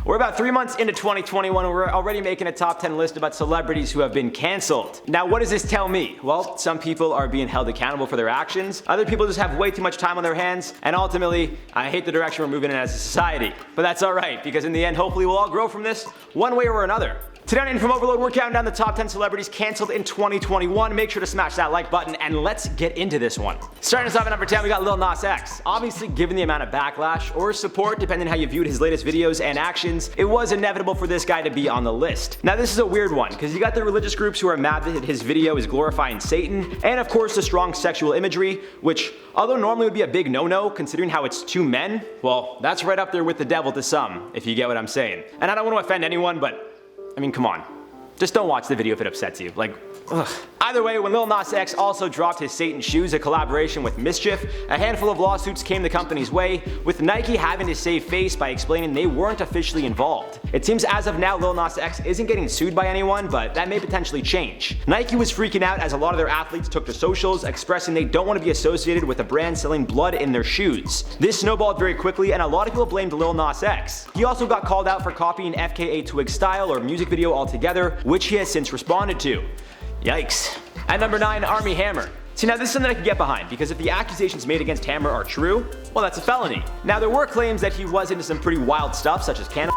We're about 3 months into 2021 and we're already making a top 10 list about celebrities who have been cancelled. Now what does this tell me? Well, some people are being held accountable for their actions, other people just have way too much time on their hands, and ultimately, I hate the direction we're moving in as a society. But that's alright, because in the end, hopefully we'll all grow from this, one way or another. Today on InformOverload, we're counting down the top 10 celebrities cancelled in 2021. Make sure to smash that like button and let's get into this one. Starting us off at number 10, we got Lil Nas X. Obviously, given the amount of backlash or support, depending on how you viewed his latest videos and actions, it was inevitable for this guy to be on the list. Now this is a weird one, because you got the religious groups who are mad that his video is glorifying Satan, and of course the strong sexual imagery, which, although normally would be a big no-no, considering how it's two men, well, that's right up there with the devil to some, if you get what I'm saying. And I don't want to offend anyone, but I mean, come on. Just don't watch the video if it upsets you. Like, ugh. Either way, when Lil Nas X also dropped his Satan shoes, a collaboration with Mischief, a handful of lawsuits came the company's way, with Nike having to save face by explaining they weren't officially involved. It seems as of now Lil Nas X isn't getting sued by anyone, but that may potentially change. Nike was freaking out as a lot of their athletes took to socials expressing they don't want to be associated with a brand selling blood in their shoes. This snowballed very quickly and a lot of people blamed Lil Nas X. He also got called out for copying FKA Twig's style or music video altogether, which he has since responded to. Yikes. At number 9, Armie Hammer. See, now this is something I can get behind, because if the accusations made against Hammer are true, well, that's a felony. Now there were claims that he was into some pretty wild stuff, such as cannabis,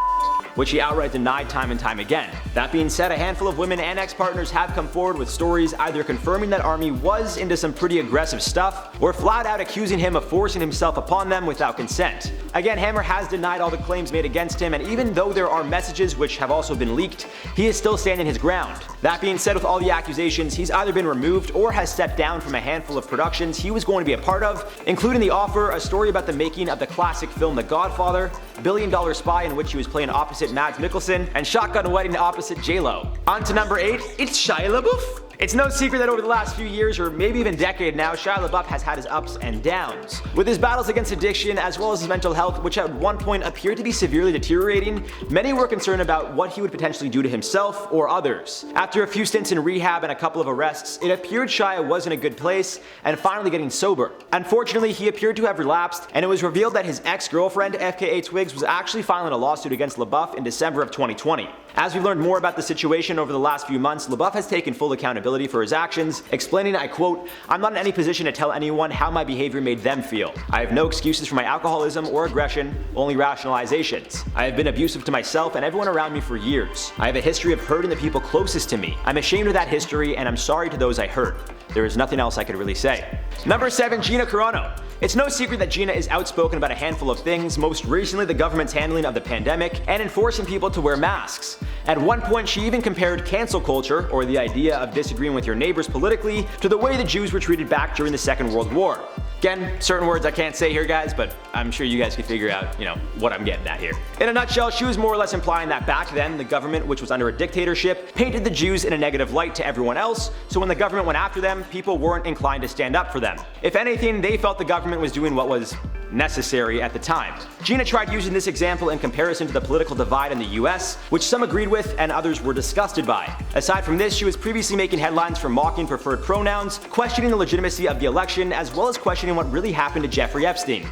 which he outright denied time and time again. That being said, a handful of women and ex-partners have come forward with stories either confirming that Armie was into some pretty aggressive stuff, or flat out accusing him of forcing himself upon them without consent. Again, Hammer has denied all the claims made against him, and even though there are messages which have also been leaked, he is still standing his ground. That being said, with all the accusations, he's either been removed or has stepped down from a handful of productions he was going to be a part of, including The Offer, a story about the making of the classic film The Godfather, Billion Dollar Spy in which he was playing opposite Mads Mikkelsen, and Shotgun Wedding opposite J-Lo. On to number 8, it's Shia LaBeouf. It's no secret that over the last few years, or maybe even decade now, Shia LaBeouf has had his ups and downs. With his battles against addiction as well as his mental health, which at one point appeared to be severely deteriorating, many were concerned about what he would potentially do to himself or others. After a few stints in rehab and a couple of arrests, it appeared Shia was in a good place and finally getting sober. Unfortunately, he appeared to have relapsed, and it was revealed that his ex-girlfriend, FKA Twigs, was actually filing a lawsuit against LaBeouf in December of 2020. As we've learned more about the situation over the last few months, LaBeouf has taken full accountability for his actions, explaining, I quote, "I'm not in any position to tell anyone how my behavior made them feel. I have no excuses for my alcoholism or aggression, only rationalizations. I have been abusive to myself and everyone around me for years. I have a history of hurting the people closest to me. I'm ashamed of that history and I'm sorry to those I hurt. There is nothing else I could really say." Number 7, Gina Carano. It's no secret that Gina is outspoken about a handful of things, most recently the government's handling of the pandemic and enforcing people to wear masks. At one point, she even compared cancel culture, or the idea of disagreeing with your neighbors politically, to the way the Jews were treated back during the Second World War. Again, certain words I can't say here, guys, but I'm sure you guys can figure out, what I'm getting at here. In a nutshell, she was more or less implying that back then, the government, which was under a dictatorship, painted the Jews in a negative light to everyone else, so when the government went after them, people weren't inclined to stand up for them. If anything, they felt the government was doing what was necessary at the time. Gina tried using this example in comparison to the political divide in the US, which some agreed with and others were disgusted by. Aside from this, she was previously making headlines for mocking preferred pronouns, questioning the legitimacy of the election, as well as questioning what really happened to Jeffrey Epstein.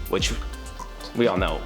Which, we all know,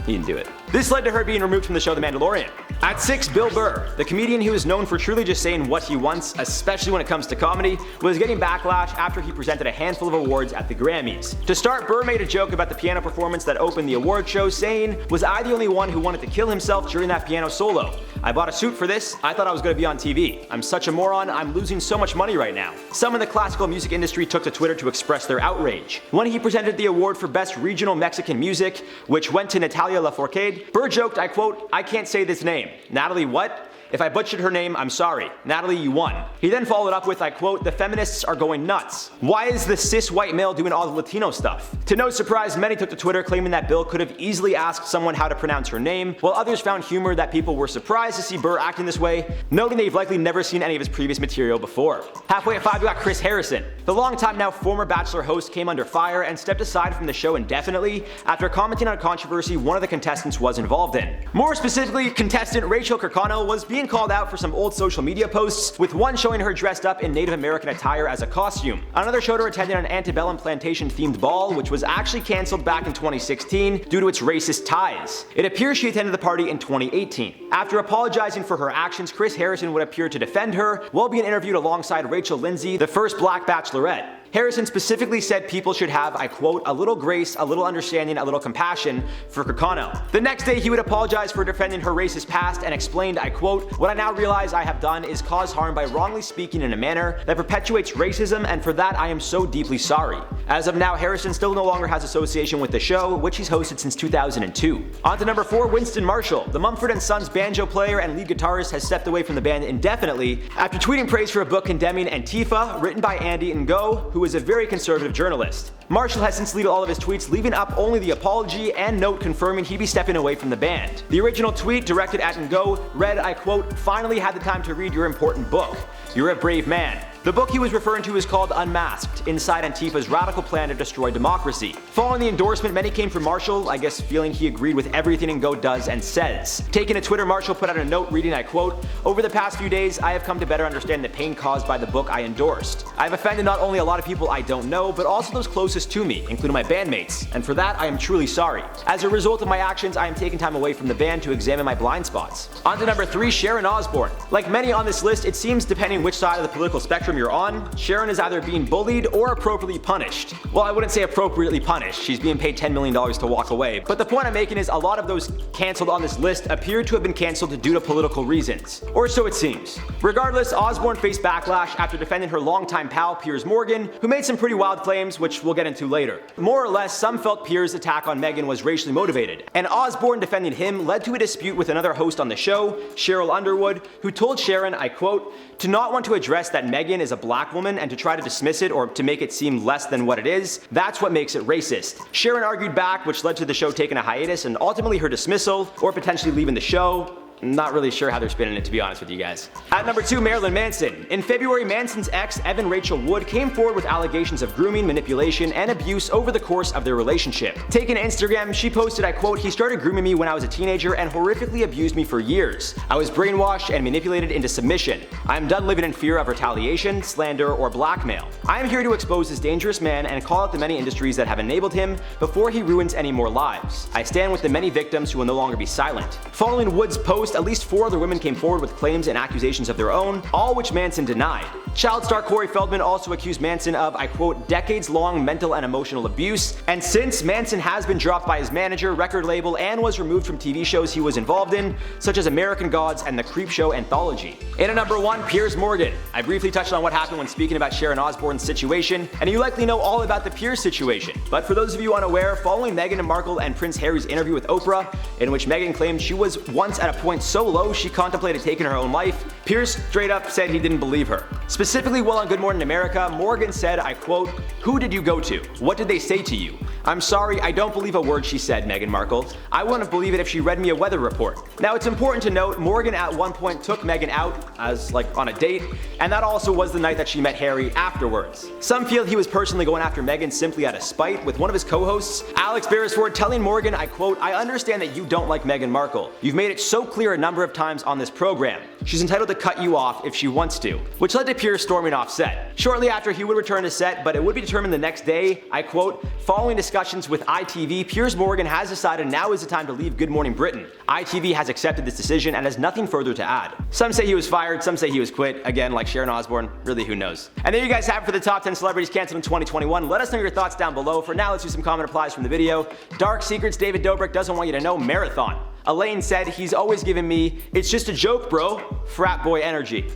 he didn't do it. This led to her being removed from the show The Mandalorian. At 6, Bill Burr, the comedian who is known for truly just saying what he wants, especially when it comes to comedy, was getting backlash after he presented a handful of awards at the Grammys. To start, Burr made a joke about the piano performance that opened the award show, saying, "Was I the only one who wanted to kill himself during that piano solo? I bought a suit for this, I thought I was going to be on TV. I'm such a moron, I'm losing so much money right now." Some in the classical music industry took to Twitter to express their outrage. When he presented the award for Best Regional Mexican Music, which went to Natalia Lafourcade, Burr joked, I quote, "I can't say this name. Natalie what? If I butchered her name, I'm sorry. Natalie, you won." He then followed up with, I quote, "The feminists are going nuts. Why is the cis white male doing all the Latino stuff?" To no surprise, many took to Twitter claiming that Bill could have easily asked someone how to pronounce her name, while others found humor that people were surprised to see Burr acting this way, noting they've likely never seen any of his previous material before. Halfway at 5, we got Chris Harrison. The longtime now former Bachelor host came under fire and stepped aside from the show indefinitely after commenting on a controversy one of the contestants was involved in. More specifically, contestant Rachel Kirkconnell was being being called out for some old social media posts, with one showing her dressed up in Native American attire as a costume. Another showed her attending an antebellum plantation-themed ball, which was actually cancelled back in 2016 due to its racist ties. It appears she attended the party in 2018. After apologizing for her actions, Chris Harrison would appear to defend her while being interviewed alongside Rachel Lindsay, the first Black Bachelorette. Harrison specifically said people should have, I quote, a little grace, a little understanding, a little compassion for Kirkconnell. The next day, he would apologize for defending her racist past and explained, I quote, what I now realize I have done is cause harm by wrongly speaking in a manner that perpetuates racism, and for that I am so deeply sorry. As of now, Harrison still no longer has association with the show, which he's hosted since 2002. On to number 4, Winston Marshall. The Mumford & Sons banjo player and lead guitarist has stepped away from the band indefinitely after tweeting praise for a book condemning Antifa, written by Andy Ngo, who is a very conservative journalist. Marshall has since deleted all of his tweets, leaving up only the apology and note confirming he'd be stepping away from the band. The original tweet, directed at Ngo, read, I quote, finally had the time to read your important book. You're a brave man. The book he was referring to is called Unmasked, Inside Antifa's Radical Plan to Destroy Democracy. Following the endorsement, many came for Marshall, I guess feeling he agreed with everything Ngo does and says. Taking to Twitter, Marshall put out a note reading, I quote, over the past few days, I have come to better understand the pain caused by the book I endorsed. I have offended not only a lot of people I don't know, but also those closest to me, including my bandmates, and for that I am truly sorry. As a result of my actions, I am taking time away from the band to examine my blind spots. On to number 3, Sharon Osbourne. Like many on this list, it seems depending which side of the political spectrum you're on, Sharon is either being bullied or appropriately punished. Well, I wouldn't say appropriately punished, she's being paid $10 million to walk away, but the point I'm making is a lot of those cancelled on this list appear to have been cancelled due to political reasons. Or so it seems. Regardless, Osbourne faced backlash after defending her longtime pal Piers Morgan, who made some pretty wild claims, which we'll get into later. More or less, some felt Piers' attack on Meghan was racially motivated, and Osbourne defending him led to a dispute with another host on the show, Cheryl Underwood, who told Sharon, I quote, to not want to address that Meghan is a black woman and to try to dismiss it or to make it seem less than what it is, that's what makes it racist. Sharon argued back, which led to the show taking a hiatus and ultimately her dismissal or potentially leaving the show. Not really sure how they're spinning it, to be honest with you guys. At number 2, Marilyn Manson. In February, Manson's ex, Evan Rachel Wood, came forward with allegations of grooming, manipulation, and abuse over the course of their relationship. Taking to Instagram, she posted, I quote, he started grooming me when I was a teenager and horrifically abused me for years. I was brainwashed and manipulated into submission. I am done living in fear of retaliation, slander, or blackmail. I am here to expose this dangerous man and call out the many industries that have enabled him before he ruins any more lives. I stand with the many victims who will no longer be silent. Following Wood's post, at least 4 other women came forward with claims and accusations of their own, all which Manson denied. Child star Corey Feldman also accused Manson of, I quote, decades-long mental and emotional abuse, and since Manson has been dropped by his manager, record label, and was removed from TV shows he was involved in, such as American Gods and the Creepshow Anthology. In at number 1, Piers Morgan. I briefly touched on what happened when speaking about Sharon Osbourne's situation, and you likely know all about the Piers situation. But for those of you unaware, following Meghan Markle and Prince Harry's interview with Oprah, in which Meghan claimed she was once at a point so low she contemplated taking her own life, Piers straight up said he didn't believe her. Specifically while on Good Morning America, Morgan said, I quote, who did you go to? What did they say to you? I'm sorry, I don't believe a word she said, Meghan Markle. I wouldn't believe it if she read me a weather report. Now it's important to note, Morgan at one point took Meghan out as like on a date, and that also was the night that she met Harry afterwards. Some feel he was personally going after Meghan simply out of spite, with one of his co-hosts, Alex Beresford, telling Morgan, I quote, I understand that you don't like Meghan Markle. You've made it so clear a number of times on this program. She's entitled to cut you off if she wants to, which led to Piers storming off set. Shortly after, he would return to set, but it would be determined the next day, I quote, following discussions with ITV, Piers Morgan has decided now is the time to leave Good Morning Britain. ITV has accepted this decision and has nothing further to add. Some say he was fired, some say he was quit. Again, like Sharon Osbourne, really who knows. And there you guys have it for the top 10 celebrities canceled in 2021. Let us know your thoughts down below. For now, let's do some comment replies from the video. Dark Secrets, David Dobrik doesn't want you to know, marathon. Elaine said, he's always given me, it's just a joke bro, frat boy energy.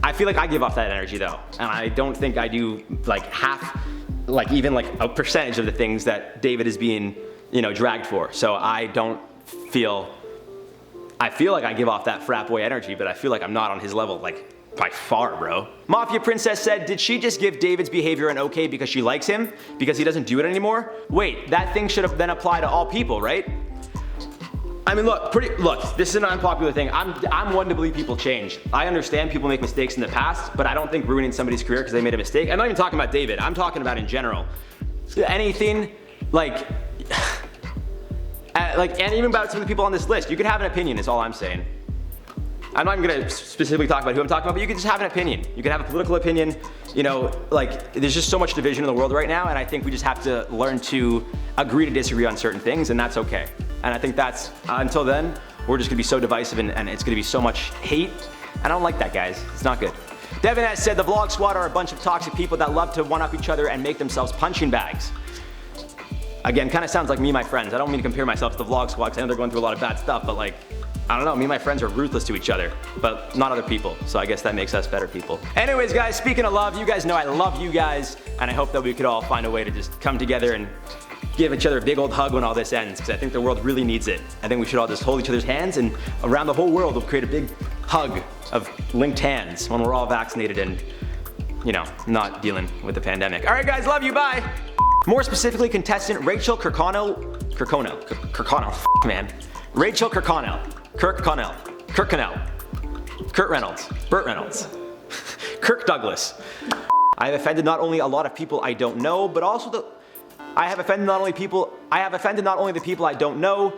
I feel like I give off that energy though, and I don't think I do like half, like even like a percentage of the things that David is being, dragged for. So I don't feel, I feel like I give off that frat boy energy, but I feel like I'm not on his level, like by far, bro. Mafia Princess said, did she just give David's behavior an okay because she likes him? Because he doesn't do it anymore? Wait, that thing should have then apply to all people, right? I mean, look, this is an unpopular thing. I'm one to believe people change. I understand people make mistakes in the past, but I don't think ruining somebody's career because they made a mistake. I'm not even talking about David. I'm talking about in general. Anything, and even about some of the people on this list. You can have an opinion is all I'm saying. I'm not even gonna specifically talk about who I'm talking about, but you can just have an opinion. You can have a political opinion. You know, like, there's just so much division in the world right now, and I think we just have to learn to agree to disagree on certain things, and that's okay. And I think that's, until then, we're just gonna be so divisive and it's gonna be so much hate. And I don't like that, guys. It's not good. Devin has said the Vlog Squad are a bunch of toxic people that love to one-up each other and make themselves punching bags. Again, kind of sounds like me and my friends. I don't mean to compare myself to the Vlog Squad because I know they're going through a lot of bad stuff, but like, I don't know, me and my friends are ruthless to each other, but not other people. So I guess that makes us better people. Anyways, guys, speaking of love, you guys know I love you guys, and I hope that we could all find a way to just come together and give each other a big old hug when all this ends, because I think the world really needs it. I think we should all just hold each other's hands, and around the whole world we'll create a big hug of linked hands when we're all vaccinated and, you know, not dealing with the pandemic. All right, guys, love you, bye. More specifically, contestant Rachel Kirkconnell, man. Rachel Kirkconnell, Kurt Reynolds, Burt Reynolds, Kirk Douglas. I have offended not only a lot of people I don't know, but also I have offended not only the people I don't know,